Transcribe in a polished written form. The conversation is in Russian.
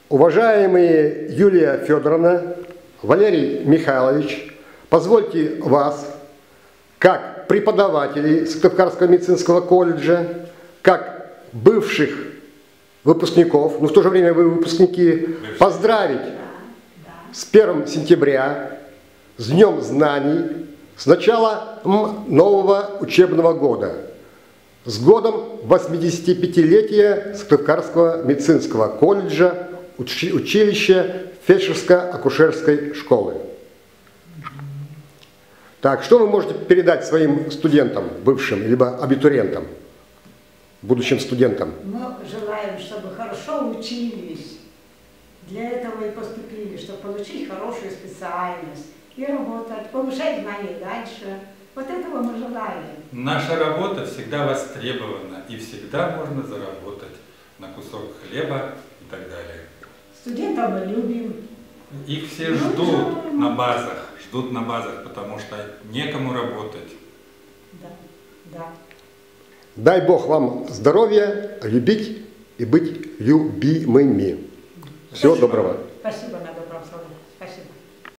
Уважаемые Юлия Федоровна, Валерий Михайлович, позвольте вас, как преподавателей Сыктывкарского медицинского колледжа, как бывших выпускников, но в то же время вы выпускники, поздравить с 1 сентября, с Днем знаний, с началом нового учебного года, с годом 85-летия Сыктывкарского медицинского колледжа, училища фельдшерско-акушерской школы. Так, что вы можете передать своим студентам, бывшим, либо абитуриентам, будущим студентам? Мы желаем, чтобы хорошо учились. Для этого и поступили, чтобы получить хорошую специальность и работать, повышать знания дальше. Вот этого мы желаем. Наша работа всегда востребована, и всегда можно заработать на кусок хлеба и так далее. Студентов мы любим. Их все ждут на базах, потому что некому работать. Да, да. Дай Бог вам здоровья, любить и быть любимыми. Всего доброго. Спасибо.